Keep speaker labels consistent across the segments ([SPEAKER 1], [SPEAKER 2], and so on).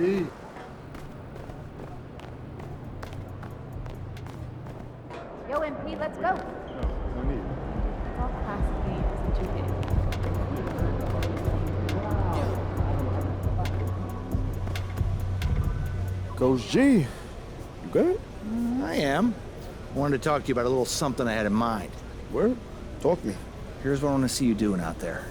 [SPEAKER 1] D.
[SPEAKER 2] Yo, MP, let's go.
[SPEAKER 1] No need.
[SPEAKER 2] It's all classic games that you did.
[SPEAKER 1] Coach G, you good?
[SPEAKER 3] I am. I wanted to talk to you about a little something I had in mind.
[SPEAKER 1] Where? Talk to me.
[SPEAKER 3] Here's what I want to see you doing out there.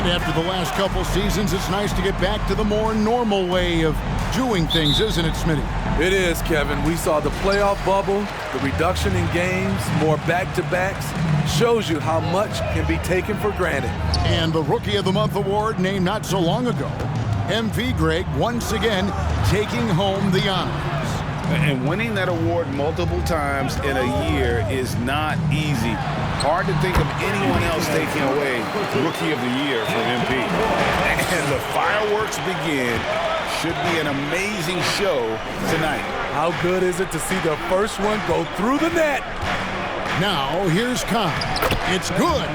[SPEAKER 4] And after the last couple seasons, it's nice to get back to the more normal way of doing things, isn't it, Smitty?
[SPEAKER 5] It is, Kevin. We saw the playoff bubble, the reduction in games, more back-to-backs. Shows you how much can be taken for granted.
[SPEAKER 4] And the Rookie of the Month award named not so long ago. MV Greg once again taking home the honors.
[SPEAKER 6] And winning that award multiple times in a year is not easy. Hard to think of anyone else taking away Rookie of the Year from MP. And the fireworks begin. Should be an amazing show tonight.
[SPEAKER 5] How good is it to see the first one go through the net?
[SPEAKER 4] Now, here's Con. It's good.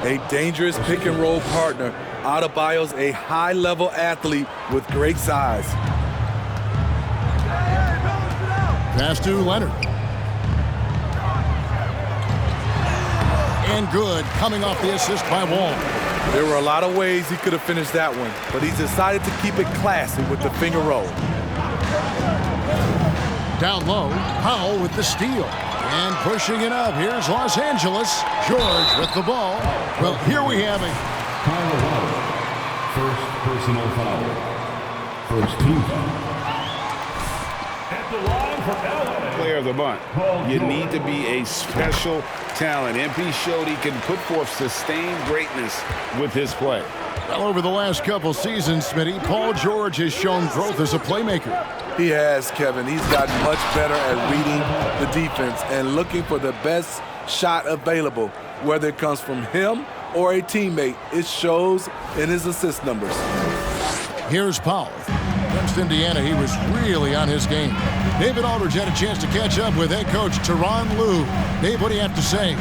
[SPEAKER 5] A dangerous pick-and-roll partner. Adebayo's a high-level athlete with great size.
[SPEAKER 4] Pass to Leonard. And good, coming off the assist by Wall.
[SPEAKER 5] There were a lot of ways he could have finished that one, but he's decided to keep it classy with the finger roll.
[SPEAKER 4] Down low, Powell with the steal. And pushing it up, here's Los Angeles. George with the ball. Well, here we have it.
[SPEAKER 7] Kyle Lowry, first personal foul. First team foul. At the line for LA.
[SPEAKER 6] Player of the month. You need to be a special talent. MP showed he can put forth sustained greatness with his play.
[SPEAKER 4] Well, over the last couple seasons, Smitty, Paul George has shown growth as a playmaker.
[SPEAKER 5] He has, Kevin. He's gotten much better at reading the defense and looking for the best shot available, whether it comes from him or a teammate. It shows in his assist numbers.
[SPEAKER 4] Here's Powell. Against Indiana, he was really on his game. David Aldridge had a chance to catch up with head coach Tyronn Lue. Dave, what do you have to say?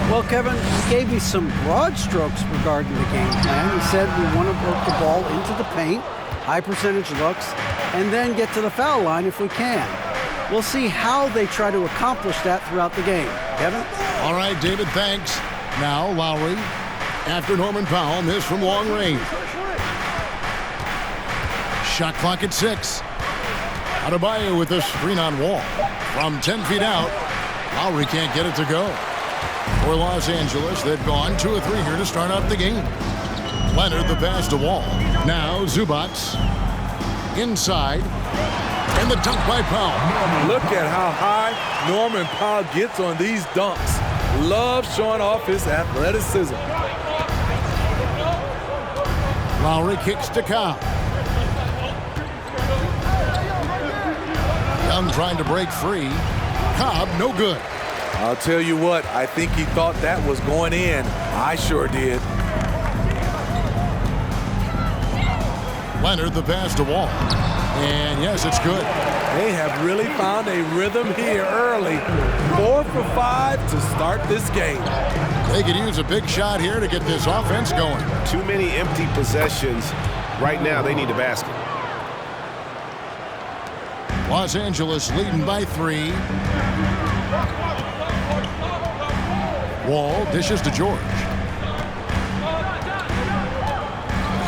[SPEAKER 8] Well, Kevin, he gave me some broad strokes regarding the game plan. He said we want to work the ball into the paint, high percentage looks, and then get to the foul line if we can. We'll see how they try to accomplish that throughout the game. Kevin?
[SPEAKER 4] All right, David, thanks. Now, Lowry, after Norman Powell missed from long range. Shot clock at 6. Adebayo with a screen on Wall. From 10 feet out, Lowry can't get it to go. For Los Angeles, they've gone 2 of 3 here to start out the game. Leonard the pass to Wall. Now Zubac inside. And the dunk by Powell.
[SPEAKER 5] Look at how high Norman Powell gets on these dunks. Loves showing off his athleticism.
[SPEAKER 4] Lowry kicks to Cobb. Young trying to break free. Cobb, no good.
[SPEAKER 5] I'll tell you what, I think he thought that was going in. I sure did.
[SPEAKER 4] Leonard the pass to Wall. And yes, it's good.
[SPEAKER 5] They have really found a rhythm here early. 4 for 5 to start this game.
[SPEAKER 4] They could use a big shot here to get this offense going.
[SPEAKER 6] Too many empty possessions. Right now, they need a basket.
[SPEAKER 4] Los Angeles leading by 3. Wall dishes to George.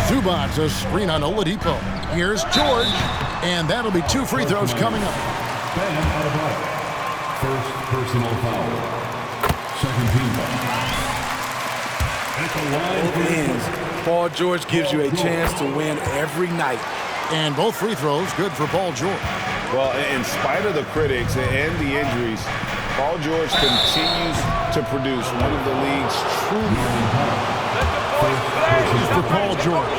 [SPEAKER 4] Zubac a screen on Oladipo. Here's George, and that'll be 2 free throws coming up.
[SPEAKER 7] Bam Adebayo, first personal foul. Second team foul. At the line for the
[SPEAKER 5] Ends. Paul George gives you a chance to win every night.
[SPEAKER 4] And both free throws good for Paul George.
[SPEAKER 6] Well, in spite of the critics and the injuries, Paul George continues to produce one of the league's true.
[SPEAKER 4] For Paul George.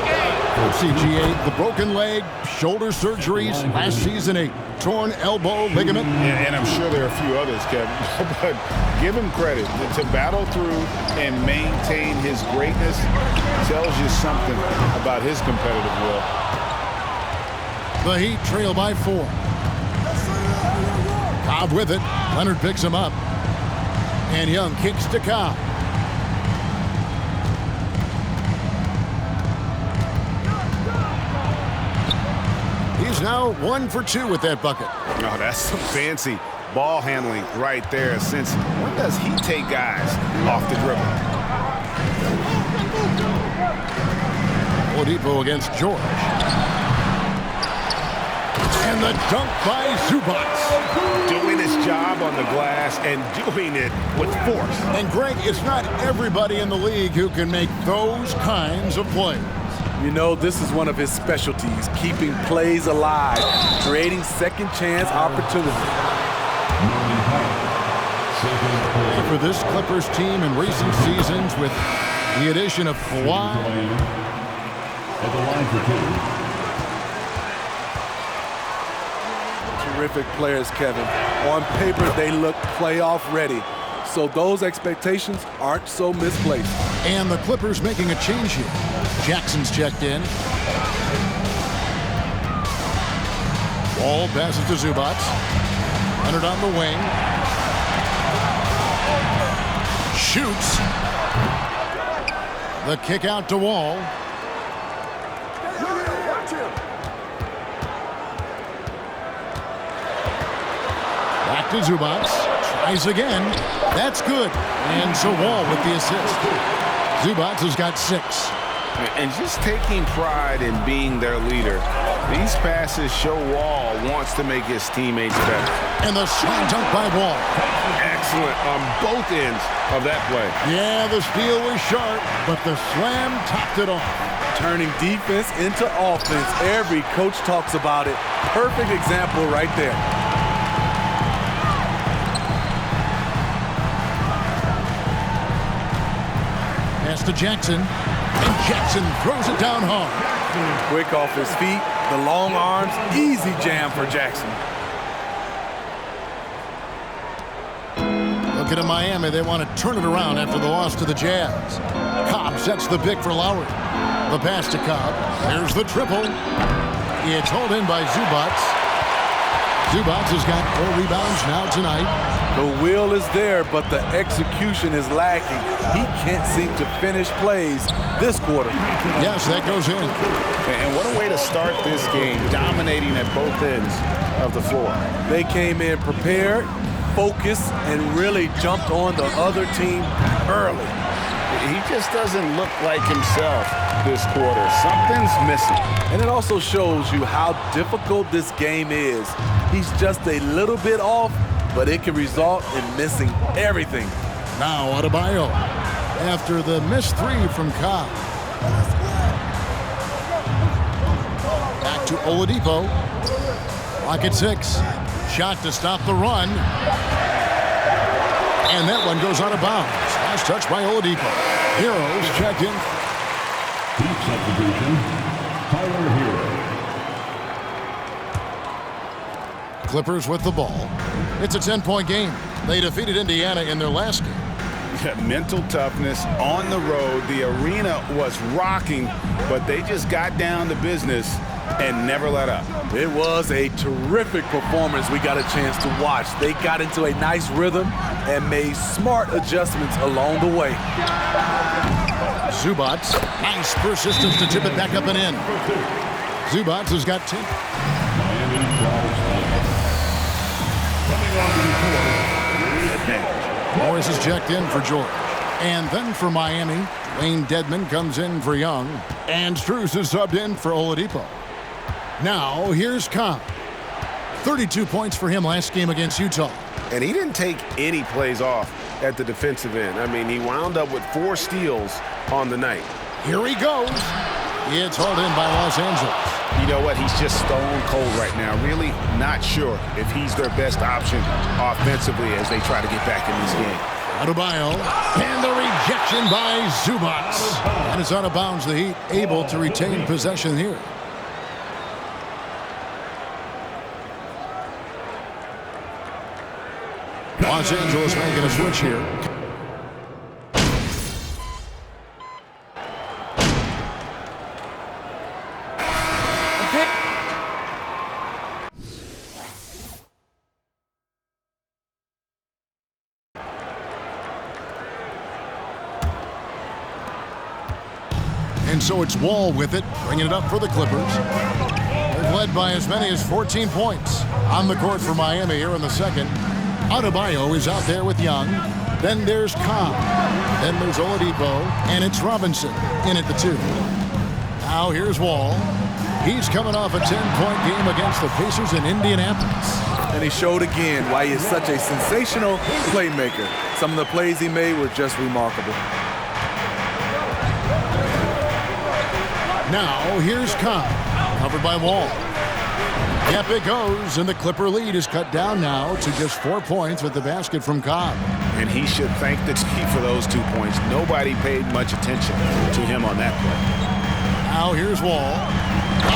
[SPEAKER 4] CGA, the broken leg, shoulder surgeries, last season a torn elbow ligament.
[SPEAKER 6] And I'm sure there are a few others, Kevin. But give him credit. To battle through and maintain his greatness tells you something about his competitive will.
[SPEAKER 4] The Heat trail by 4. Cobb with it. Leonard picks him up. And Young kicks to Cobb. He's now 1 for 2 with that bucket.
[SPEAKER 6] No, that's some fancy ball handling right there. Since when does he take guys off the dribble?
[SPEAKER 4] Oladipo against George. And the dunk by Zubac.
[SPEAKER 6] Doing his job on the glass and doing it with force.
[SPEAKER 4] And Greg, it's not everybody in the league who can make those kinds of plays.
[SPEAKER 5] You know, this is one of his specialties, keeping plays alive, creating second chance opportunity.
[SPEAKER 4] For this Clippers team in recent seasons with the addition of Kawhi.
[SPEAKER 7] At the line for 2.
[SPEAKER 5] Terrific players, Kevin. On paper, they look playoff ready. So those expectations aren't so misplaced.
[SPEAKER 4] And the Clippers making a change here. Jackson's checked in. Wall passes to Zubac. Leonard on the wing. Shoots. The kick out to Wall. Back to Zubac. Tries again. That's good. And so Wall with the assist. Zubac has got 6.
[SPEAKER 6] And just taking pride in being their leader. These passes show Wall wants to make his teammates better.
[SPEAKER 4] And the slam dunk by Wall.
[SPEAKER 6] Excellent on both ends of that play.
[SPEAKER 4] Yeah, the steal was sharp, but the slam topped it off.
[SPEAKER 5] Turning defense into offense. Every coach talks about it. Perfect example right there.
[SPEAKER 4] Pass to Jackson. And Jackson throws it down hard.
[SPEAKER 5] Quick off his feet. The long arms. Easy jam for Jackson.
[SPEAKER 4] Looking at Miami, they want to turn it around after the loss to the Jazz. Cobb sets the pick for Lowry. The pass to Cobb. There's the triple. It's hauled in by Zubats. Zubats has got 4 rebounds now tonight.
[SPEAKER 5] The will is there, but the execution is lacking. He can't seem to finish plays this quarter.
[SPEAKER 4] Yes, that goes in.
[SPEAKER 6] And what a way to start this game, dominating at both ends of the floor.
[SPEAKER 5] They came in prepared, focused, and really jumped on the other team early.
[SPEAKER 6] He just doesn't look like himself this quarter. Something's missing.
[SPEAKER 5] And it also shows you how difficult this game is. He's just a little bit off, but it can result in missing everything.
[SPEAKER 4] Now Adebayo after the missed 3 from Cobb. Back to Oladipo. Clock at 6. Shot to stop the run. And that one goes out of bounds. Last touch by Oladipo. Heroes check in.
[SPEAKER 7] Deep substitution, Tyler Hero.
[SPEAKER 4] Clippers with the ball. It's a 10-point game. They defeated Indiana in their last game.
[SPEAKER 6] Mental toughness on the road. The arena was rocking, but they just got down to business and never let up.
[SPEAKER 5] It was a terrific performance we got a chance to watch. They got into a nice rhythm and made smart adjustments along the way.
[SPEAKER 4] Zubats, nice persistence to tip it back up and in. Zubats has got 10. Morris is checked in for George. And then for Miami, Wayne Dedman comes in for Young. And Strus is subbed in for Oladipo. Now, here's Cobb. 32 points for him last game against Utah.
[SPEAKER 6] And he didn't take any plays off at the defensive end. I mean, he wound up with 4 steals on the night.
[SPEAKER 4] Here he goes. It's hauled in by Los Angeles.
[SPEAKER 6] You know what? He's just stone cold right now. Really not sure if he's their best option offensively as they try to get back in this game.
[SPEAKER 4] Adebayo, and the rejection by Zubats. And it's out of bounds. The Heat able to retain possession here. Los Angeles making a switch here. And so it's Wall with it, bringing it up for the Clippers. They've led by as many as 14 points. On the court for Miami here in the second. Adebayo is out there with Young. Then there's Cobb. Then there's Oladipo. And it's Robinson in at the 2. Now here's Wall. He's coming off a 10-point game against the Pacers in Indianapolis.
[SPEAKER 5] And he showed again why he is such a sensational playmaker. Some of the plays he made were just remarkable.
[SPEAKER 4] Now here's Cobb, covered by Wall. Yep, it goes, and the Clipper lead is cut down now to just 4 points with the basket from Cobb.
[SPEAKER 6] And he should thank the team for those 2 points. Nobody paid much attention to him on that play.
[SPEAKER 4] Now here's Wall.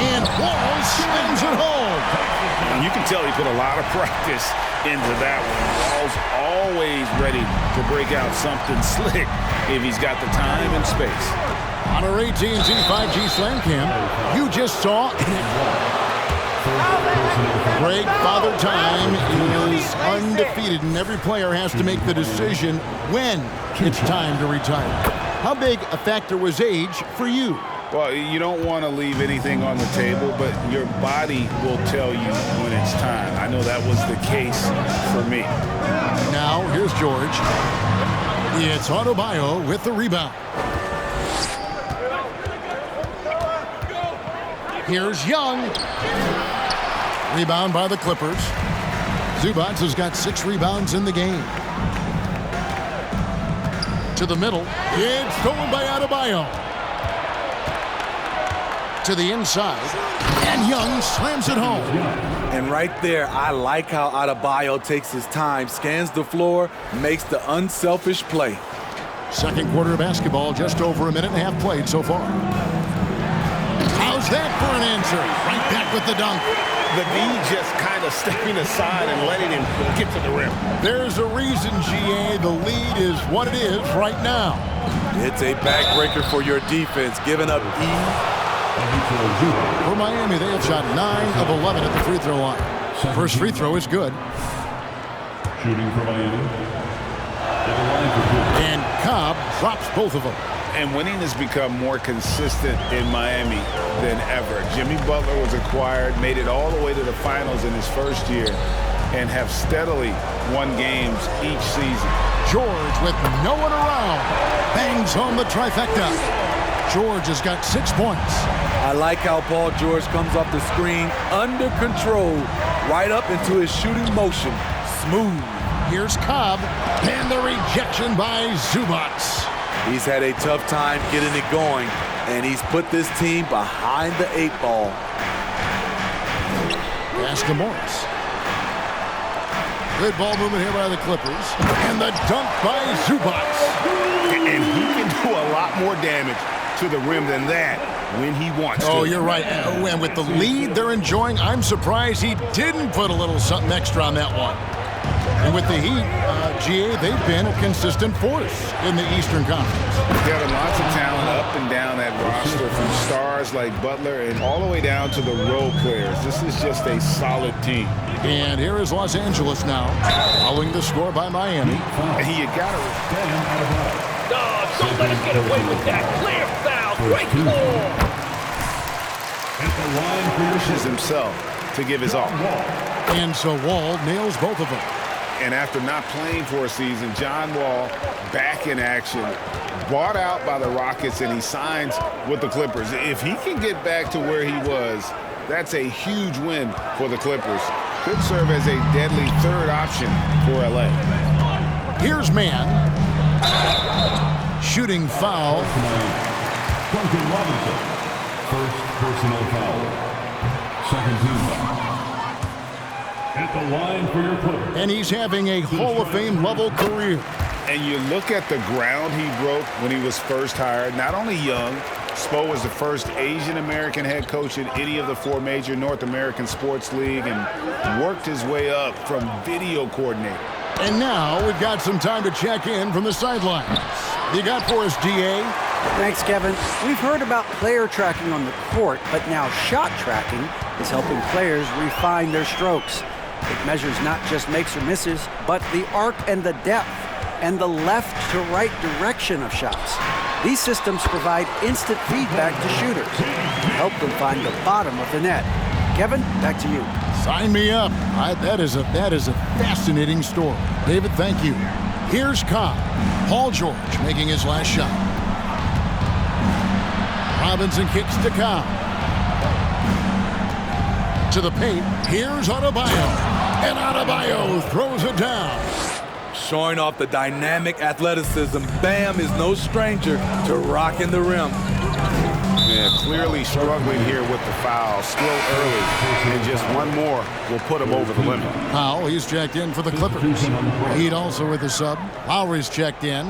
[SPEAKER 4] And Wall slams it home.
[SPEAKER 6] And you can tell he put a lot of practice into that one. Wall's always ready to break out something slick if he's got the time and space.
[SPEAKER 4] On our AT&T 5G Slam Cam, you just saw Greg Father Time is undefeated, and every player has to make the decision when it's time to retire. How big a factor was age for you?
[SPEAKER 6] Well, you don't want to leave anything on the table, but your body will tell you when it's time. I know that was the case for me.
[SPEAKER 4] Now, here's George. It's Adebayo with the rebound. Here's Young. Rebound by the Clippers. Zubats has got 6 rebounds in the game. To the middle. It's stolen by Adebayo. To the inside. And Young slams it home.
[SPEAKER 5] And right there, I like how Adebayo takes his time, scans the floor, makes the unselfish play.
[SPEAKER 4] Second quarter of basketball, just over a minute and a half played so far. How's that for an answer? Right back with the dunk.
[SPEAKER 6] The D just kind of stepping aside and letting him get to the rim.
[SPEAKER 4] There's a reason, GA, the lead is what it is right now.
[SPEAKER 5] It's a backbreaker for your defense, giving up E.
[SPEAKER 4] For Miami, they have shot 9 of 11 at the free throw line. First free throw is good.
[SPEAKER 7] Shooting for Miami.
[SPEAKER 4] And Cobb drops both of them.
[SPEAKER 6] And winning has become more consistent in Miami than ever. Jimmy Butler was acquired, made it all the way to the finals in his first year, and have steadily won games each season.
[SPEAKER 4] George with no one around. Bangs home the trifecta. George has got 6 points.
[SPEAKER 5] I like how Paul George comes off the screen under control, right up into his shooting motion. Smooth.
[SPEAKER 4] Here's Cobb, and the rejection by Zubats.
[SPEAKER 5] He's had a tough time getting it going, and he's put this team behind the 8 ball.
[SPEAKER 4] Pass to Morris. Good ball movement here by the Clippers. And the dunk by Zubats.
[SPEAKER 6] And he can do a lot more damage to the rim than that when he wants to.
[SPEAKER 4] Oh, you're right. And with the lead they're enjoying, I'm surprised he didn't put a little something extra on that one. And with the Heat, GA, they've been a consistent force in the Eastern Conference.
[SPEAKER 6] They've got lots of talent up and down that roster, from stars like Butler and all the way down to the role players. This is just a solid team.
[SPEAKER 4] And here is Los Angeles now, following the score by Miami.
[SPEAKER 6] And you got to...
[SPEAKER 9] Don't let him get away with that. Clear foul. Great ball.
[SPEAKER 6] Pushes himself to give his all.
[SPEAKER 4] And so Wall nails both of them.
[SPEAKER 6] And after not playing for a season, John Wall back in action, bought out by the Rockets, and he signs with the Clippers. If he can get back to where he was, that's a huge win for the Clippers. Could serve as a deadly third option for LA.
[SPEAKER 4] Here's Mann. Shooting foul.
[SPEAKER 7] Duncan Robinson. First personal foul. Second team foul. At the line for your Clippers.
[SPEAKER 4] And he's having a Hall of Fame level career.
[SPEAKER 6] And you look at the ground he broke when he was first hired. Not only young, Spo was the first Asian American head coach in any of the 4 major North American sports league, and worked his way up from video coordinator.
[SPEAKER 4] And now we've got some time to check in from the sidelines. You got for us, DA?
[SPEAKER 8] Thanks, Kevin. We've heard about player tracking on the court, but now shot tracking is helping players refine their strokes. It measures not just makes or misses, but the arc and the depth, and the left to right direction of shots. These systems provide instant feedback to shooters to help them find the bottom of the net. Kevin, back to you.
[SPEAKER 4] Sign me up. That is a fascinating story. David, thank you. Here's Cobb. Paul George making his last shot. Robinson kicks to Cobb. To the paint. Here's Adebayo. And Adebayo throws it down.
[SPEAKER 5] Showing off the dynamic athleticism, Bam is no stranger to rocking the rim.
[SPEAKER 6] Yeah, clearly struggling here with the foul. Still early, and just one more will put him over the limit.
[SPEAKER 4] Powell, he's checked in for the Clippers. Heat also with the sub. Lowry's checked in.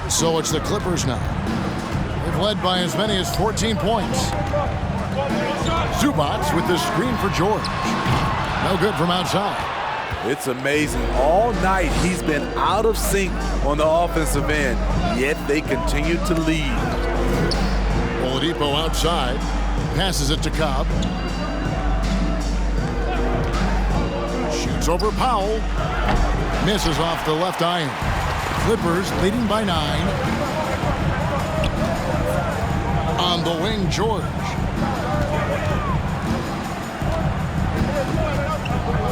[SPEAKER 4] So it's the Clippers now. They've led by as many as 14 points. Zubats with the screen for George. No good from outside.
[SPEAKER 5] It's amazing. All night he's been out of sync on the offensive end, yet they continue to lead.
[SPEAKER 4] Oladipo outside. Passes it to Cobb. Shoots over Powell. Misses off the left iron. Clippers leading by 9. On the wing, George.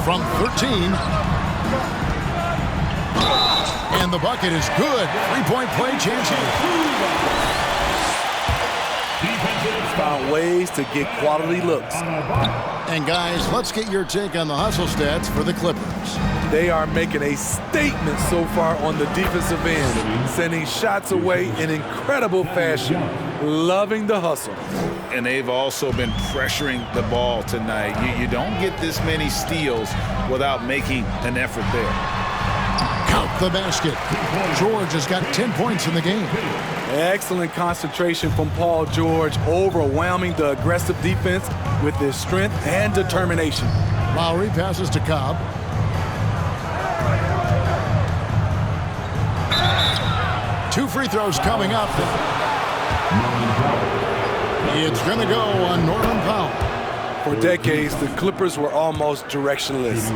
[SPEAKER 4] From 13. And the bucket is good. 3-point play chance here.
[SPEAKER 5] found ways to get quality looks.
[SPEAKER 4] And guys, let's get your take on the hustle stats for the Clippers.
[SPEAKER 5] They are making a statement so far on the defensive end, sending shots away in incredible fashion. Loving the hustle.
[SPEAKER 6] And they've also been pressuring the ball tonight. You don't get this many steals without making an effort there.
[SPEAKER 4] Count the basket. George has got 10 points in the game.
[SPEAKER 5] Excellent concentration from Paul George, overwhelming the aggressive defense with his strength and determination.
[SPEAKER 4] Lowry passes to Cobb. Two free throws coming up. It's going to go on Norman Powell.
[SPEAKER 5] For decades, the Clippers were almost directionless,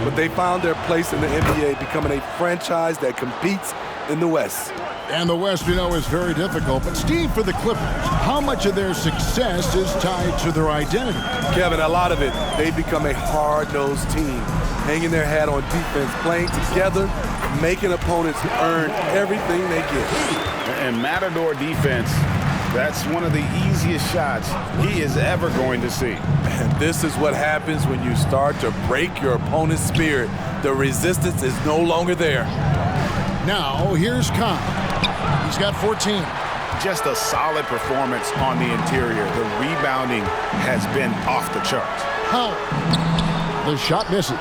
[SPEAKER 5] but they found their place in the NBA, becoming a franchise that competes in the West.
[SPEAKER 4] And the West, you know, is very difficult. But Steve, for the Clippers, how much of their success is tied to their identity?
[SPEAKER 5] Kevin, a lot of it. They've become a hard-nosed team, hanging their hat on defense, playing together, making opponents earn everything they get.
[SPEAKER 6] And Matador defense, that's one of the easiest shots he is ever going to see.
[SPEAKER 5] And this is what happens when you start to break your opponent's spirit. The resistance is no longer there.
[SPEAKER 4] Now, here's Cobb. He's got 14.
[SPEAKER 6] Just a solid performance on the interior. The rebounding has been off the charts.
[SPEAKER 4] How? The shot misses.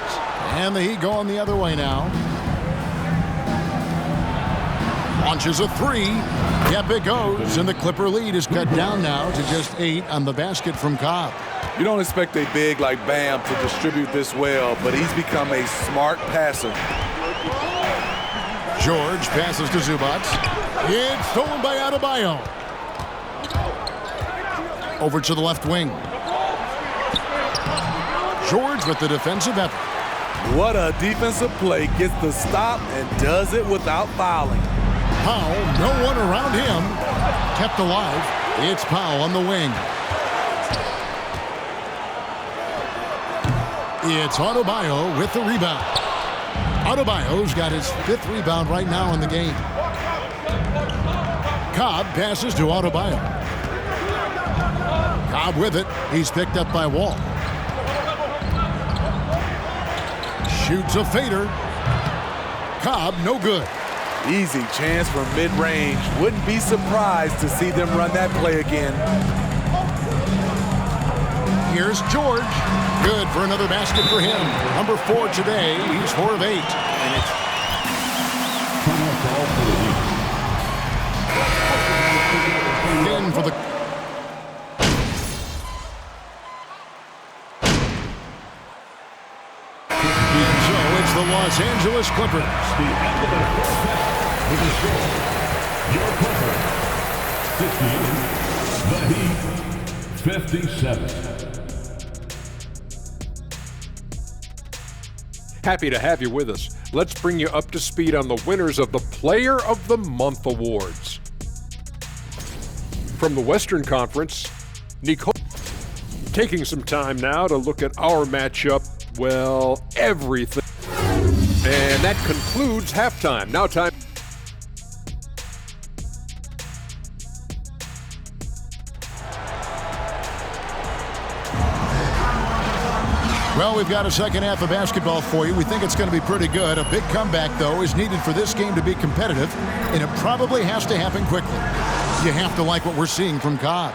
[SPEAKER 4] And the Heat going the other way now. Launches a three. Yep, it goes. And the Clipper lead is cut down now to just 8 on the basket from Cobb.
[SPEAKER 5] You don't expect a big like Bam to distribute this well, but he's become a smart passer.
[SPEAKER 4] George passes to Zubac. It's stolen by Adebayo. Over to the left wing. George with the defensive effort.
[SPEAKER 5] What a defensive play. Gets the stop and does it without fouling.
[SPEAKER 4] Powell, no one around him. Kept alive. It's Powell on the wing. It's Adebayo with the rebound. Adebayo's got his 5th rebound right now in the game. Cobb passes to Adebayo. Cobb with it. He's picked up by Wall. Shoots a fader. Cobb, no good.
[SPEAKER 5] Easy chance from mid-range. Wouldn't be surprised to see them run that play again.
[SPEAKER 4] Here's George. Good for another basket for him. Number 4 today. He's 4 of 8.
[SPEAKER 6] And it's
[SPEAKER 4] in for the... So it's the Los Angeles Clippers.
[SPEAKER 7] The end of the first half with the score. Your Clippers, 68. The Heat, 57.
[SPEAKER 10] Happy to have you with us. Let's bring you up to speed on the winners of the Player of the Month awards. From the Western Conference, Nicole. Taking some time now to look at our matchup, well, everything. And that concludes halftime. Now time.
[SPEAKER 4] Well, we've got a second half of basketball for you. We think it's going to be pretty good. A big comeback, though, is needed for this game to be competitive, and it probably has to happen quickly. You have to like what we're seeing from Cobb.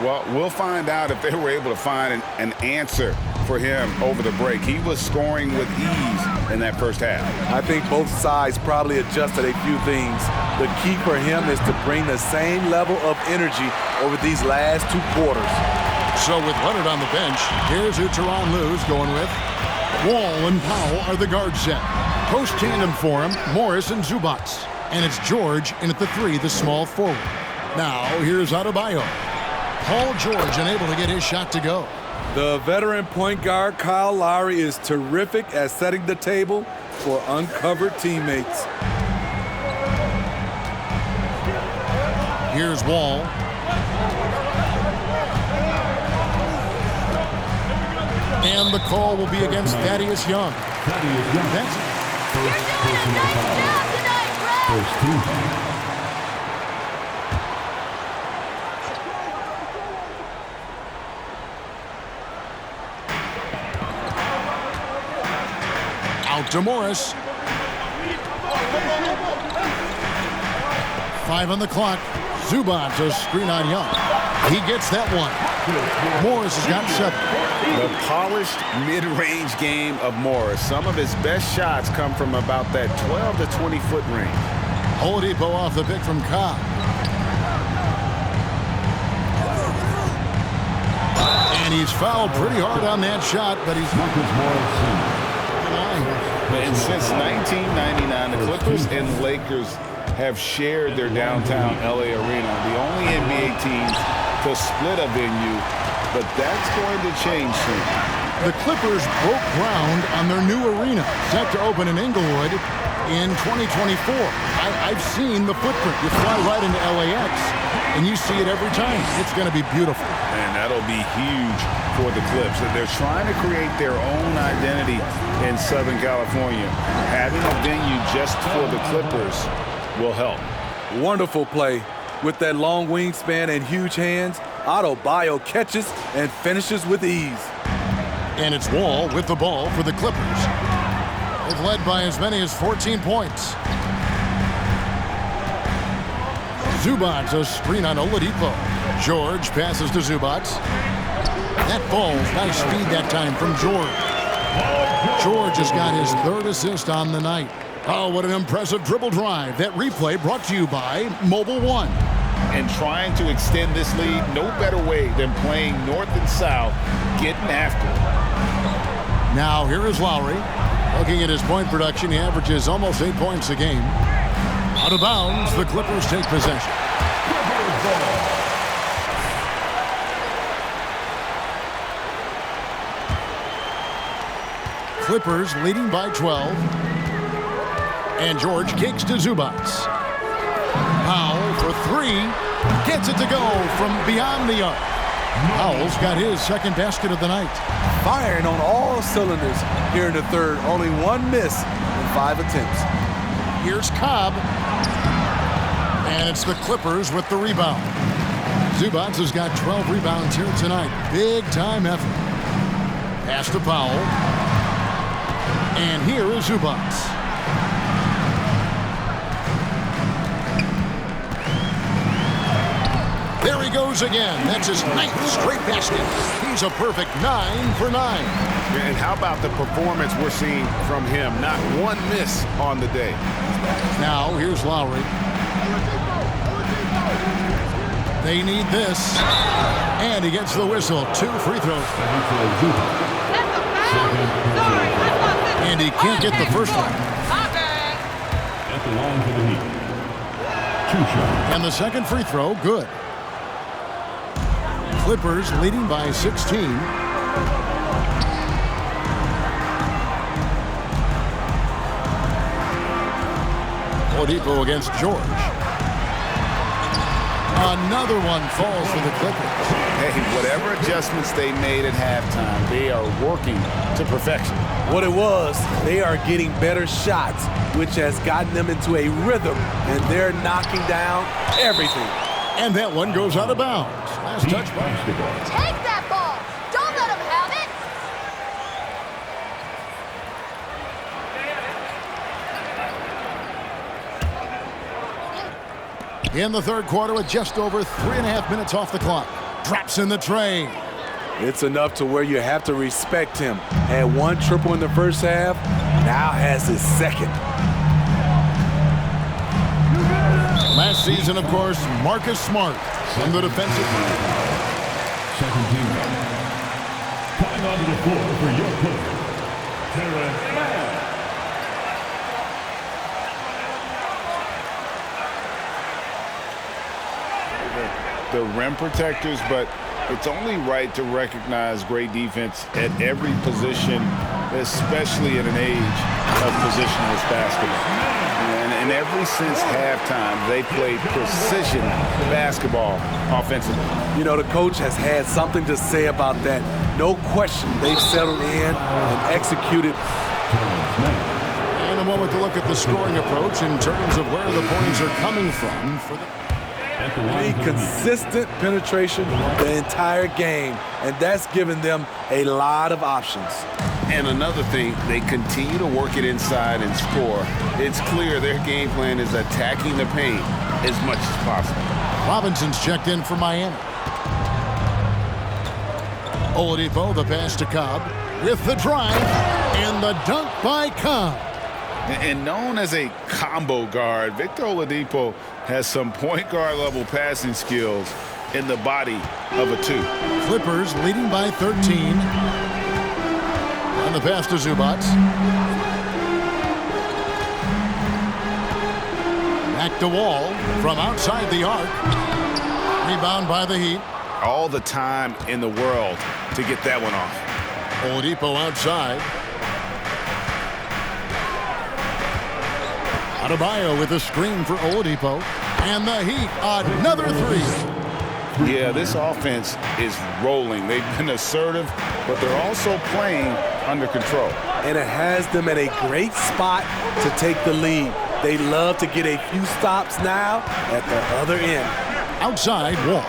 [SPEAKER 6] Well, we'll find out if they were able to find an answer for him over the break. He was scoring with ease in that first half.
[SPEAKER 5] I think both sides probably adjusted a few things. The key for him is to bring the same level of energy over these last 2 quarters.
[SPEAKER 4] So with Leonard on the bench, here's who Tyronn Lue's going with. Wall and Powell are the guard set. Post tandem for him, Morris and Zubac. And it's George in at the 3, the small forward. Now here's Adebayo. Paul George unable to get his shot to go.
[SPEAKER 5] The veteran point guard Kyle Lowry is terrific at setting the table for uncovered teammates.
[SPEAKER 4] Here's Wall. And the call will be against Thaddeus Young.
[SPEAKER 7] Thaddeus Young.
[SPEAKER 4] That's
[SPEAKER 7] first personal foul. First team.
[SPEAKER 4] Out to Morris. 5 on the clock. Zubac, a screen on Young. He gets that one. Morris has got 7.
[SPEAKER 6] The polished mid-range game of Morris. Some of his best shots come from about that 12 to 20-foot range.
[SPEAKER 4] Oladipo off the pick from Cobb. And he's fouled pretty hard on that shot, but he's not as
[SPEAKER 6] And since 1999, the Clippers and Lakers have shared their downtown LA arena. The only NBA teams to split a venue, but that's going to change soon.
[SPEAKER 4] The Clippers broke ground on their new arena, set to open in Inglewood in 2024. I've seen the footprint. You fly right into LAX, and you see it every time. It's going to be beautiful.
[SPEAKER 6] And that'll be huge for the Clips. And they're trying to create their own identity in Southern California. Having a venue just for the Clippers will help.
[SPEAKER 5] Wonderful play. With that long wingspan and huge hands, Adebayo catches and finishes with ease.
[SPEAKER 4] And it's Wall with the ball for the Clippers. They've led by as many as 14 points. Zubac, a screen on Oladipo. George passes to Zubac. That ball, nice speed that time from George. George has got his 3rd assist on the night. Oh, what an impressive dribble drive. That replay brought to you by Mobile One.
[SPEAKER 6] And trying to extend this lead, no better way than playing north and south, getting after it.
[SPEAKER 4] Now here is Lowry. Looking at his point production, he averages almost 8 points a game. Out of bounds, the Clippers take possession. Clippers leading by 12. And George kicks to Zubac. Powell for 3. Gets it to go from beyond the arc. Powell's got his 2nd basket of the night.
[SPEAKER 5] Firing on all cylinders here in the 3rd. Only 1 miss in 5 attempts.
[SPEAKER 4] Here's Cobb. And it's the Clippers with the rebound. Zubac has got 12 rebounds here tonight. Big time effort. Pass to Powell. And here is Zubac. There he goes again. That's his 9th straight basket. He's a perfect 9 for 9.
[SPEAKER 6] And how about the performance we're seeing from him? Not 1 miss on the day.
[SPEAKER 4] Now here's Lowry. They need this. And he gets the whistle. 2 free throws. And he can't get the first one.
[SPEAKER 7] At the line for the Heat. 2 shots.
[SPEAKER 4] And the second free throw, good. Clippers leading by 16. Oladipo against George. Another one falls for the Clippers.
[SPEAKER 6] Hey, whatever adjustments they made at halftime, they are working to perfection.
[SPEAKER 5] What it was, they are getting better shots, which has gotten them into a rhythm, and they're knocking down everything.
[SPEAKER 4] And that one goes out of bounds. Last touch by.
[SPEAKER 2] Take that ball! Don't let him have it!
[SPEAKER 4] In the 3rd quarter with just over 3.5 minutes off the clock. Drops in the tray.
[SPEAKER 5] It's enough to where you have to respect him. Had 1 triple in the first half, now has his 2nd.
[SPEAKER 4] Last season, of course, Marcus Smart from the defensive.
[SPEAKER 7] Second team. Coming onto the floor for your Clippers, Terrence Mann.
[SPEAKER 6] The rim protectors, but it's only right to recognize great defense at every position, especially in an age of positionless basketball. And ever since halftime, they played precision basketball offensively.
[SPEAKER 5] You know, the coach has had something to say about that. No question, they've settled in and executed.
[SPEAKER 4] In a moment to look at the scoring approach in terms of where the points are coming from.
[SPEAKER 7] At the
[SPEAKER 5] Need
[SPEAKER 7] line for the Heat.
[SPEAKER 5] consistent penetration the entire game, and that's given them a lot of options.
[SPEAKER 6] And another thing, they continue to work it inside and score. It's clear their game plan is attacking the paint as much as possible.
[SPEAKER 4] Robinson's checked in for Miami. Oladipo, the pass to Cobb, with the drive, and the dunk by Cobb.
[SPEAKER 6] And known as a combo guard, Victor Oladipo has some point guard level passing skills in the body of a two.
[SPEAKER 4] Clippers leading by 13. And the pass to Zubac. Back to Wall from outside the arc. Rebound by the Heat.
[SPEAKER 6] All the time in the world to get that one off.
[SPEAKER 4] Oladipo outside. Adebayo with a screen for Oladipo. And the Heat, another three.
[SPEAKER 6] Yeah, this offense is rolling. They've been assertive, but they're also playing under control.
[SPEAKER 5] And it has them at a great spot to take the lead. They love to get a few stops now at the other end.
[SPEAKER 4] Outside, Wall.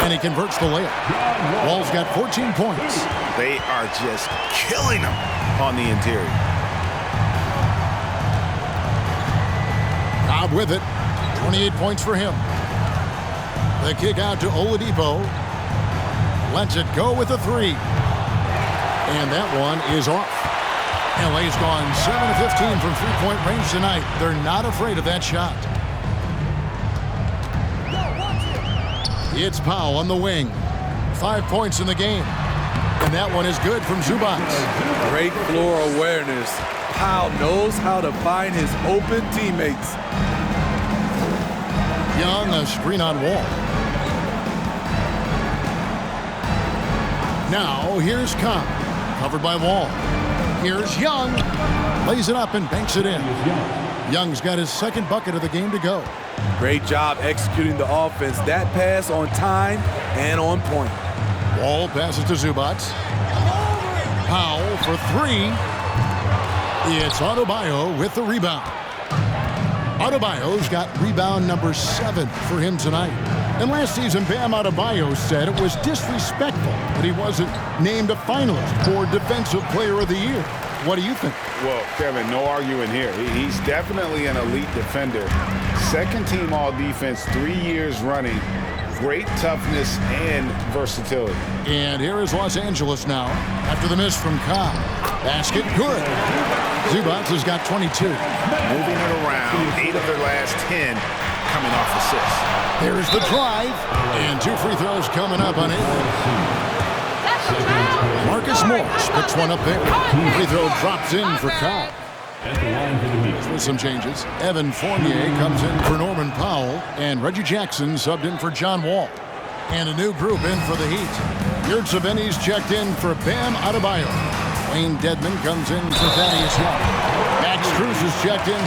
[SPEAKER 4] And he converts the layup. Wall's got 14 points.
[SPEAKER 6] They are just killing them on the interior.
[SPEAKER 4] Cobb with it. 28 points for him. The kick out to Oladipo. Lets it go with a three. And that one is off. LA's gone 7 of 15 from three-point range tonight. They're not afraid of that shot. It's Powell on the wing. 5 points in the game. And that one is good from Zubac.
[SPEAKER 5] Great floor awareness. Powell knows how to find his open teammates.
[SPEAKER 4] Young, a screen on Wall. Now, here's Cobb. Covered by Wall. Here's Young. Lays it up and banks it in. Young's got his second bucket of the game to go.
[SPEAKER 5] Great job executing the offense. That pass on time and on point.
[SPEAKER 4] Wall passes to Zubac. Powell for three. It's Adebayo with the rebound. Adebayo's got rebound number 7 for him tonight. And last season, Bam Adebayo said it was disrespectful that he wasn't named a finalist for Defensive Player of the Year. What do you think?
[SPEAKER 6] Well, Kevin, no arguing here. He's definitely an elite defender. Second team all defense 3 years running. Great toughness and versatility.
[SPEAKER 4] And here is Los Angeles now after the miss from Cobb. Basket good. Zubac has got 22.
[SPEAKER 6] Moving it around, 8 of their last 10 coming off assists.
[SPEAKER 4] There's the drive. And 2 free throws coming up on it. Marcus Morris puts one up there. Free throw drops in for Cobb.
[SPEAKER 7] At the line for the Heat.
[SPEAKER 4] With some changes, Evan Fournier comes in for Norman Powell, and Reggie Jackson subbed in for John Wall. And a new group in for the Heat. Yurt Savini's checked in for Bam Adebayo. Wayne Dedman comes in for Thaddeus Young. Max Strus is checked in.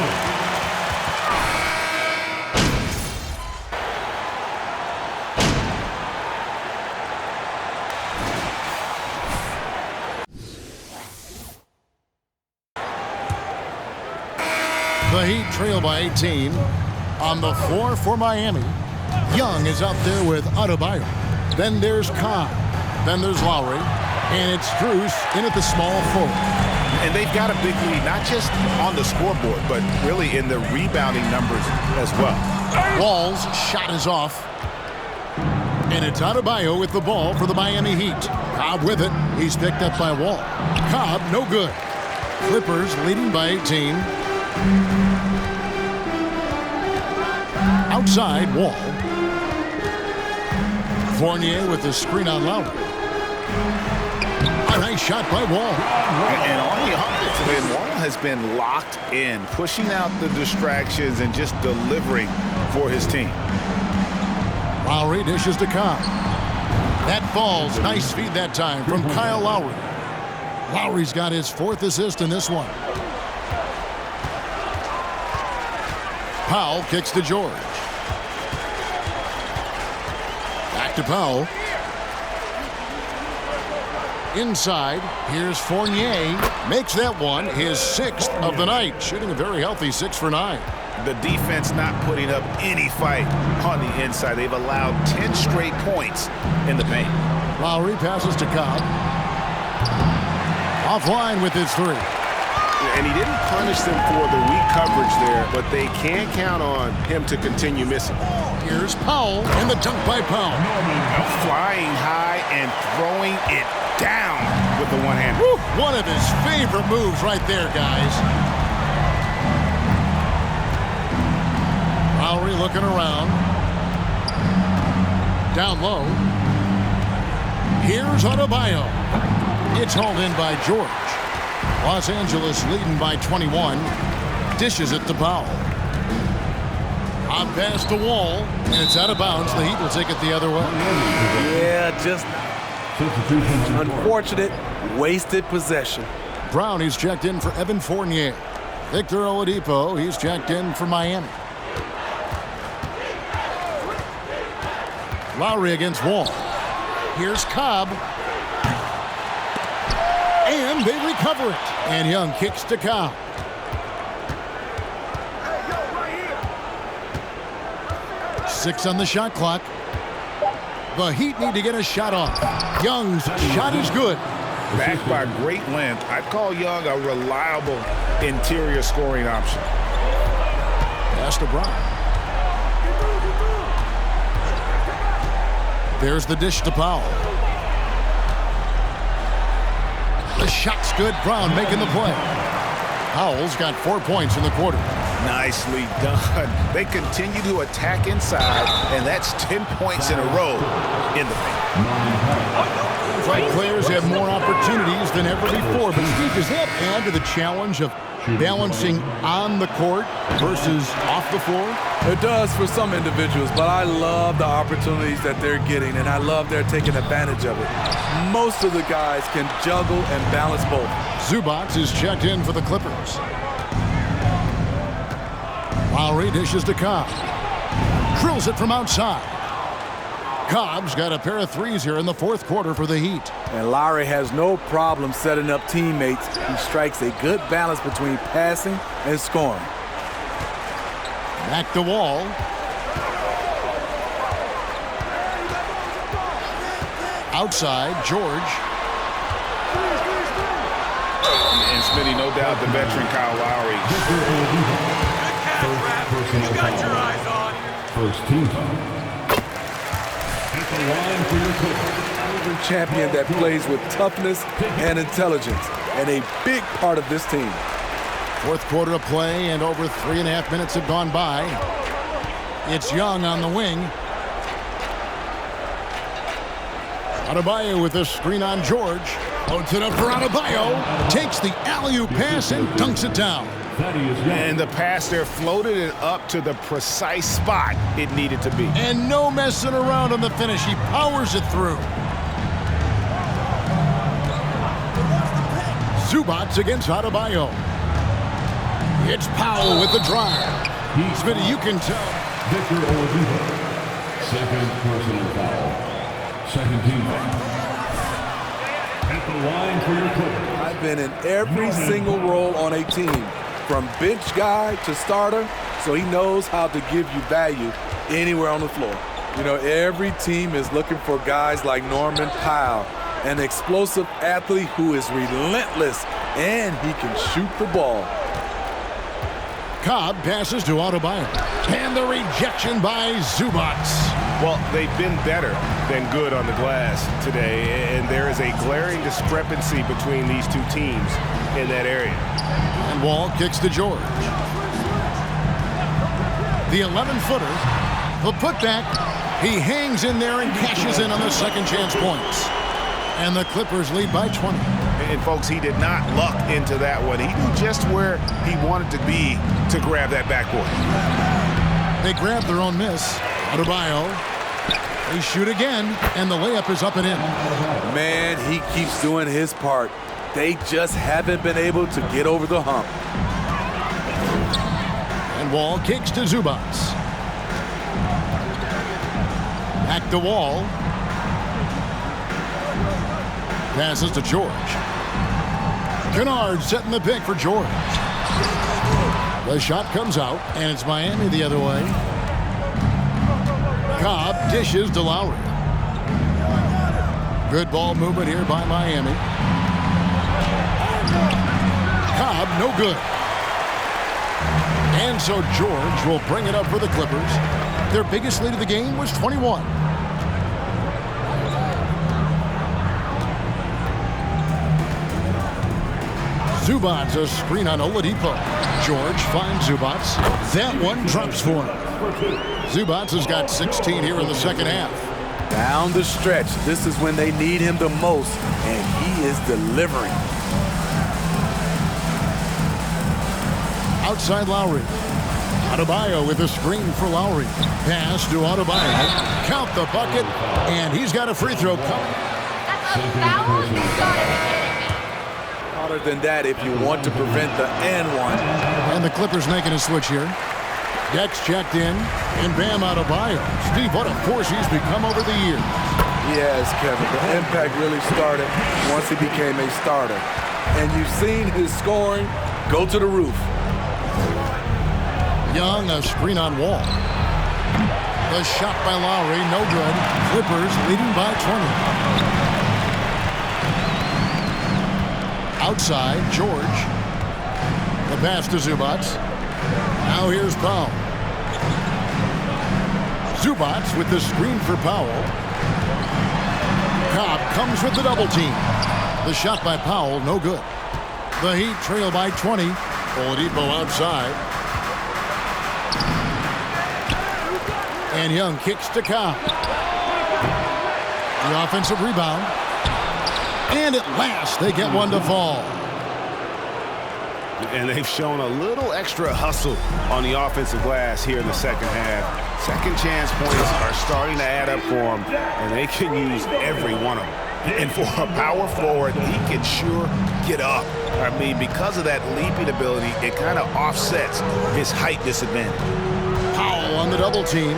[SPEAKER 4] The Heat trail by 18. On the floor for Miami, Young is out there with Adebayo. Then there's Cobb. Then there's Lowry. And it's Strus in at the small forward.
[SPEAKER 6] And they've got a big lead, not just on the scoreboard, but really in the rebounding numbers as well.
[SPEAKER 4] Wall's shot is off. And it's Adebayo with the ball for the Miami Heat. Cobb with it. He's picked up by Wall. Cobb, no good. Clippers leading by 18. Outside, Wall. Fournier with the screen on Lowry. A nice shot by Wall.
[SPEAKER 6] And on the offensive end, Wall has been locked in, pushing out the distractions and just delivering for his team.
[SPEAKER 4] Lowry dishes to Cobb. That falls. Nice feed that time from Kyle Lowry. Lowry's got his 4th assist in this one. Powell kicks to George. Back to Powell. Inside, here's Fournier. Makes that one his 6th of the night, shooting a very healthy 6 for 9.
[SPEAKER 6] The defense not putting up any fight on the inside. They've allowed 10 straight points in the paint.
[SPEAKER 4] Lowry passes to Cobb. Offline with his 3.
[SPEAKER 11] And he didn't punish them for the weak coverage there, but they can't count on him to continue missing.
[SPEAKER 4] Here's Powell and the dunk by Powell.
[SPEAKER 6] Flying high and throwing it down with the one hand.
[SPEAKER 4] One of his favorite moves right there, guys. Lowry looking around. Down low. Here's Adebayo. It's hauled in by George. Los Angeles leading by 21. Dishes it to Powell. On past the wall, and it's out of bounds. The Heat will take it the other way.
[SPEAKER 5] Yeah, just unfortunate, wasted possession.
[SPEAKER 4] Brown, he's checked in for Evan Fournier. Victor Oladipo, he's checked in for Miami. Lowry against Wall. Here's Cobb. And they recover it. And Young kicks to Cobb. Six on the shot clock. The Heat need to get a shot off. Young's shot is good.
[SPEAKER 6] Backed by great length, I'd call Young a reliable interior scoring option.
[SPEAKER 4] Pass to Brown. There's the dish to Powell. The shot's good. Brown making the play. Powell's got 4 points in the quarter.
[SPEAKER 6] Nicely done. They continue to attack inside, and that's 10 points in a row in the paint.
[SPEAKER 4] Right players have more opportunities than ever before, but Steve, does that add to the challenge of balancing on the court versus off the floor?
[SPEAKER 5] It does for some individuals, but I love the opportunities that they're getting, and I love they're taking advantage of it. Most of the guys can juggle and balance both.
[SPEAKER 4] Zubac is checked in for the Clippers. Lowry dishes to Cobb. Drills it from outside. Cobb's got a pair of threes here in the fourth quarter for the Heat.
[SPEAKER 5] And Lowry has no problem setting up teammates. He strikes a good balance between passing and scoring.
[SPEAKER 4] Back to Wall. Outside, George.
[SPEAKER 6] And Smitty, no doubt the veteran Kyle Lowry.
[SPEAKER 7] First personal foul. First team foul. At the line for your coach.
[SPEAKER 5] Champion that plays with toughness and intelligence, and a big part of this team.
[SPEAKER 4] Fourth quarter of play, and over 3.5 minutes have gone by. It's Young on the wing. Adebayo with a screen on George. Loads it up for Adebayo. Takes the alley-oop pass and dunks it down.
[SPEAKER 6] And the pass there floated it up to the precise spot it needed to be.
[SPEAKER 4] And no messing around on the finish. He powers it through. Zubac against Adebayo. It's Powell with the drive. Smitty, you can tell.
[SPEAKER 7] Victor Oladipo. Second personal foul. Second team foul. At the line for your coach.
[SPEAKER 5] I've been in every single role on a team, from bench guy to starter, so he knows how to give you value anywhere on the floor. You know, every team is looking for guys like Norman Powell, an explosive athlete who is relentless, and he can shoot the ball.
[SPEAKER 4] Cobb passes to Adebayo. And the rejection by Zubac.
[SPEAKER 6] Well, they've been better than good on the glass today, and there is a glaring discrepancy between these two teams in that area.
[SPEAKER 4] And Wall kicks to George. The 11-footer, the putback, he hangs in there and cashes in on the second chance points. And the Clippers lead by 20.
[SPEAKER 6] And folks, he did not luck into that one. He knew just where he wanted to be to grab that backboard.
[SPEAKER 4] They grab their own miss. Adebayo. They shoot again, and the layup is up and in.
[SPEAKER 5] Man, he keeps doing his part. They just haven't been able to get over the hump.
[SPEAKER 4] And Wall kicks to Zubac. Back to Wall. Passes to George. Kennard setting the pick for George. The shot comes out, and it's Miami the other way. Cobb dishes to Lowry. Good ball movement here by Miami. Cobb, no good. And so George will bring it up for the Clippers. Their biggest lead of the game was 21. Zubats a screen on Oladipo. George finds Zubats. That one drops for him. Zubats has got 16 here in the second half.
[SPEAKER 5] Down the stretch, this is when they need him the most, and he is delivering.
[SPEAKER 4] Outside Lowry. Adebayo with a screen for Lowry. Pass to Adebayo. Count the bucket, and he's got a free throw coming.
[SPEAKER 2] That's a foul? You gotta be kidding me.
[SPEAKER 5] Harder than that if you want to prevent the and one.
[SPEAKER 4] And the Clippers making a switch here. Dex checked in, and Bam Adebayo. Steve, what a force he's become over the years.
[SPEAKER 5] Yes, Kevin, the impact really started once he became a starter. And you've seen his scoring go to the roof.
[SPEAKER 4] Young, a screen on Wall. The shot by Lowry, no good. Clippers leading by 20. Outside, George. The pass to Zubats. Now here's Powell. Zubats with the screen for Powell. Cobb comes with the double team. The shot by Powell, no good. The Heat trail by 20. Oladipo outside. And Young kicks to Cobb. The offensive rebound. And at last, they get one to fall.
[SPEAKER 6] And they've shown a little extra hustle on the offensive glass here in the second half. Second chance points are starting to add up for them, and they can use every one of them. And for a power forward, he can sure get up. I mean, because of that leaping ability, it kind of offsets his height disadvantage.
[SPEAKER 4] Powell on the double team.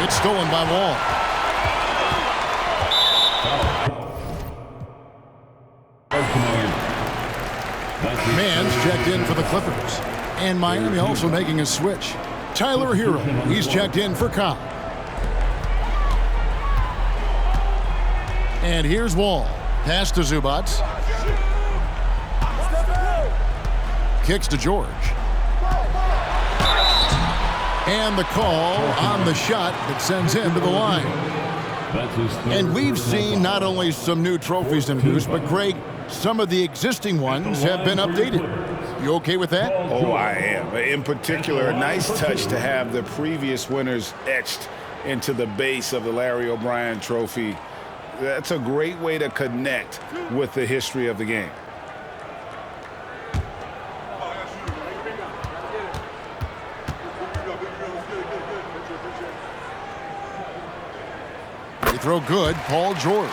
[SPEAKER 4] It's stolen by Wall. Mann's checked in for the Clippers. And Miami also making a switch. Tyler Hero, he's checked in for Cobb. And here's Wall. Pass to Zubats. Kicks to George. And the call on the shot that sends him to the line. And we've seen not only some new trophies introduced, but Greg, some of the existing ones have been updated. You okay with that?
[SPEAKER 6] Oh, I am. In particular, a nice touch to have the previous winners etched into the base of the Larry O'Brien trophy. That's a great way to connect with the history of the game.
[SPEAKER 4] They throw good, Paul George.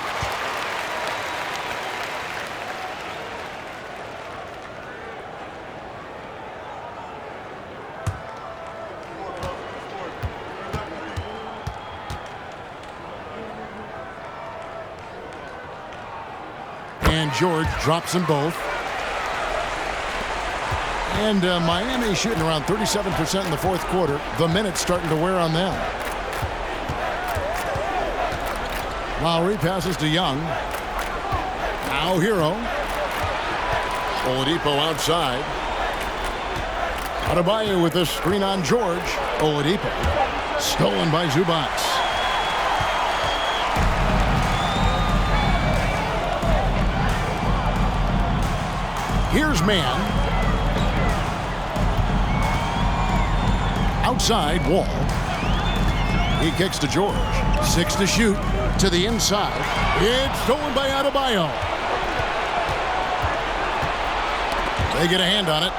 [SPEAKER 4] And George drops them both. And Miami shooting around 37% in the fourth quarter. The minutes starting to wear on them. Lowry passes to Young. Now Hero. Oladipo outside. Adebayo with the screen on George. Oladipo. Stolen by Zubats. Here's Mann. Outside, Wall. He kicks to George. 6 to shoot. To the inside. It's stolen by Adebayo. They get a hand on it.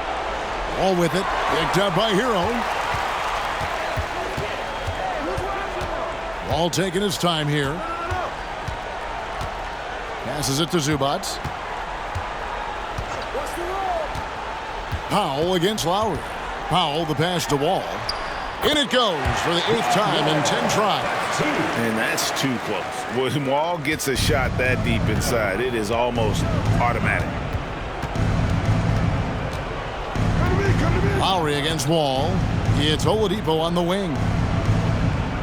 [SPEAKER 4] All with it. Picked up by Hero. Ball taking his time here. Passes it to Zubats. Powell against Lowry. Powell the pass to Wall. In it goes for the 8th time in 10 tries.
[SPEAKER 6] And that's too close. When Wall gets a shot that deep inside, it is almost automatic.
[SPEAKER 4] Lowry against Wall. It's Oladipo on the wing.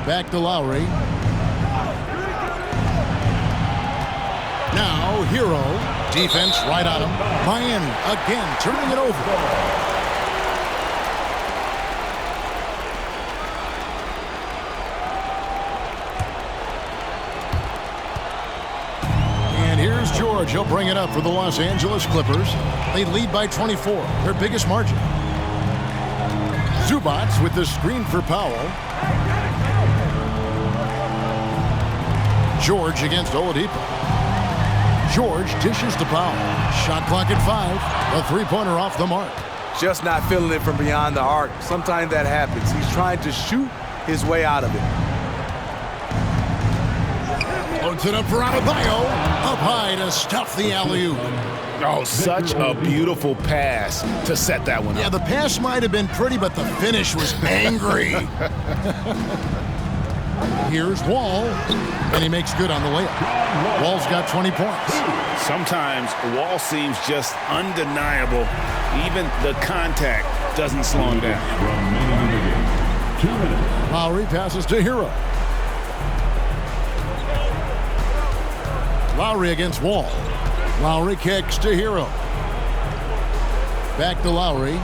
[SPEAKER 4] Back to Lowry. Now, Hero. Defense right on him. Miami again turning it over. George, he'll bring it up for the Los Angeles Clippers. They lead by 24, their biggest margin. Zubac with the screen for Powell. George against Oladipo. George dishes to Powell. Shot clock at 5. A three-pointer off the mark.
[SPEAKER 5] Just not feeling it from beyond the arc. Sometimes that happens. He's trying to shoot his way out of it.
[SPEAKER 4] Loads it up for Adebayo. Up high to stuff the alley-oop.
[SPEAKER 6] Oh, such a beautiful pass to set that one up.
[SPEAKER 4] Yeah, the pass might have been pretty, but the finish was angry. Here's Wall, and he makes good on the layup. Wall's got 20 points.
[SPEAKER 6] Sometimes Wall seems just undeniable. Even the contact doesn't slow him down.
[SPEAKER 7] 2 minutes.
[SPEAKER 4] Lowry passes to Hero. Lowry against Wall. Lowry kicks to Hero. Back to Lowry.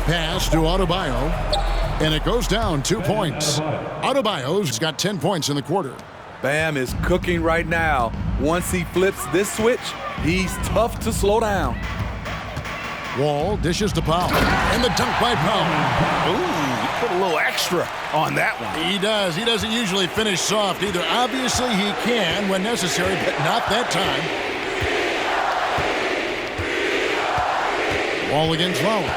[SPEAKER 4] Pass to Adebayo. And it goes down 2 points. Adebayo's got 10 points in the quarter.
[SPEAKER 5] Bam is cooking right now. Once he flips this switch, he's tough to slow down.
[SPEAKER 4] Wall dishes to Powell. And the dunk by Powell.
[SPEAKER 6] Ooh, you put a little extra on that one.
[SPEAKER 4] He does. He doesn't usually finish soft either. Obviously, he can when necessary, but not that time. Wall against Lowry.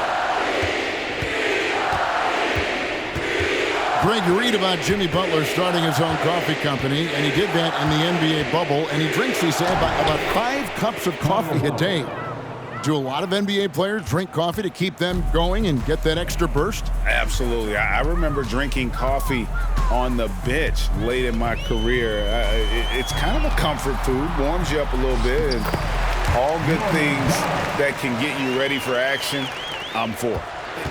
[SPEAKER 4] Greg, you read about Jimmy Butler starting his own coffee company, and he did that in the NBA bubble, and he drinks, he said, about 5 cups of coffee a day. Do a lot of NBA players drink coffee to keep them going and get that extra burst?
[SPEAKER 6] Absolutely. I remember drinking coffee on the bench late in my career. It's kind of a comfort food, warms you up a little bit, and all good things that can get you ready for action, I'm for.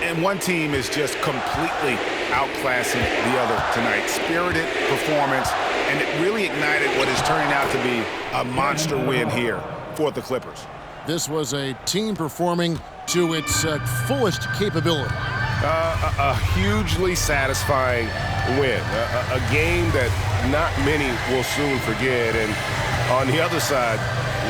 [SPEAKER 6] And one team is just completely outclassing the other tonight. Spirited performance, and it really ignited what is turning out to be a monster win here for the Clippers.
[SPEAKER 4] This was a team performing to its fullest capability.
[SPEAKER 11] A hugely satisfying win. A game that not many will soon forget. And on the other side,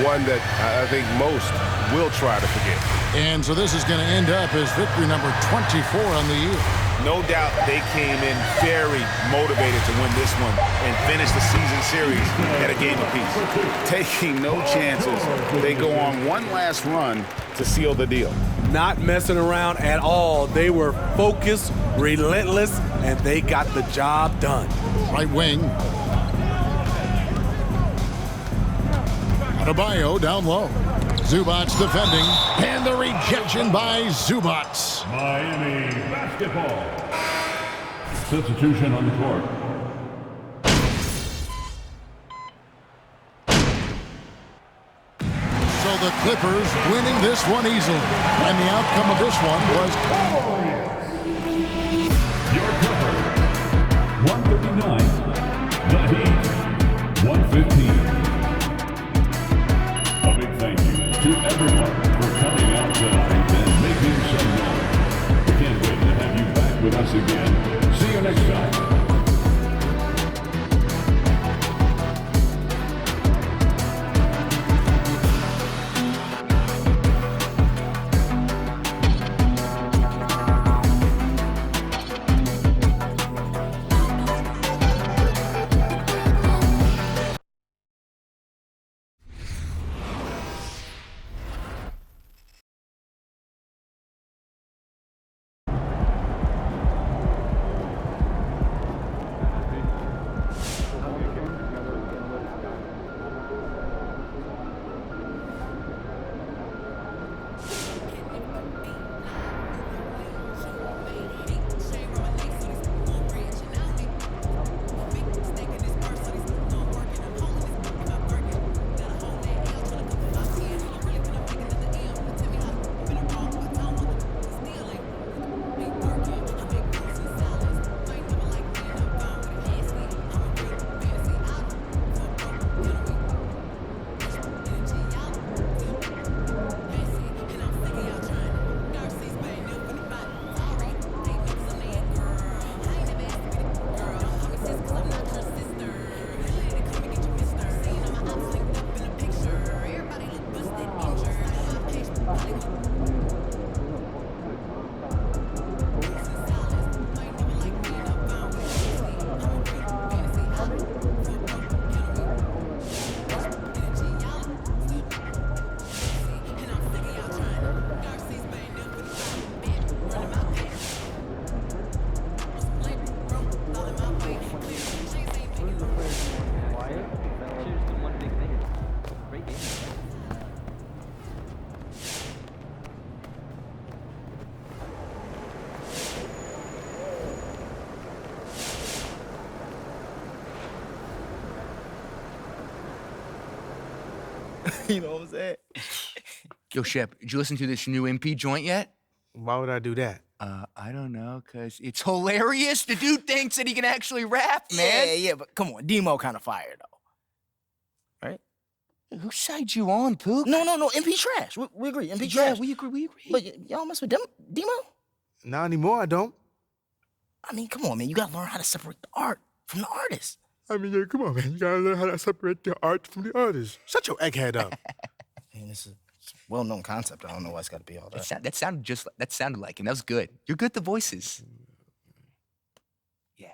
[SPEAKER 11] one that I think most will try to forget.
[SPEAKER 4] And so this is going to end up as victory number 24 on the year.
[SPEAKER 6] No doubt they came in very motivated to win this one and finish the season series at a game apiece. Taking no chances, they go on one last run to seal the deal.
[SPEAKER 5] Not messing around at all. They were focused, relentless, and they got the job done.
[SPEAKER 4] Right wing. Adebayo down low. Zubac defending, and the rejection by Zubac.
[SPEAKER 7] Miami basketball. Substitution on the court.
[SPEAKER 4] So the Clippers winning this one easily. And the outcome of this one was...
[SPEAKER 7] Your Clippers, 139. The Heat, 115. A big thank you to everyone for coming out tonight and making some noise. We can't wait to have you back with us again. See you next time.
[SPEAKER 12] You know what I'm saying?
[SPEAKER 13] Yo, Shep, did you listen to this new MP joint yet?
[SPEAKER 14] Why would I do that?
[SPEAKER 13] I don't know, because it's hilarious. The dude thinks that he can actually rap, man.
[SPEAKER 12] Yeah, but come on, Demo kind of fire, though. Right?
[SPEAKER 13] Whose side you on, Pook?
[SPEAKER 12] No, MP trash. We agree, MP
[SPEAKER 13] Yeah,
[SPEAKER 12] trash.
[SPEAKER 13] we agree.
[SPEAKER 12] But y'all mess with Demo?
[SPEAKER 14] Not anymore, I don't.
[SPEAKER 12] I mean, come on, man. You gotta learn how to separate the art from the artist.
[SPEAKER 14] I mean, yeah, come on, man. You gotta learn how to separate the art from the artist. Shut your egghead up.
[SPEAKER 12] I mean, it's a well-known concept. I don't know why it's got to be all that.
[SPEAKER 13] That sounded like him. That was good. You're good at the voices. Yeah.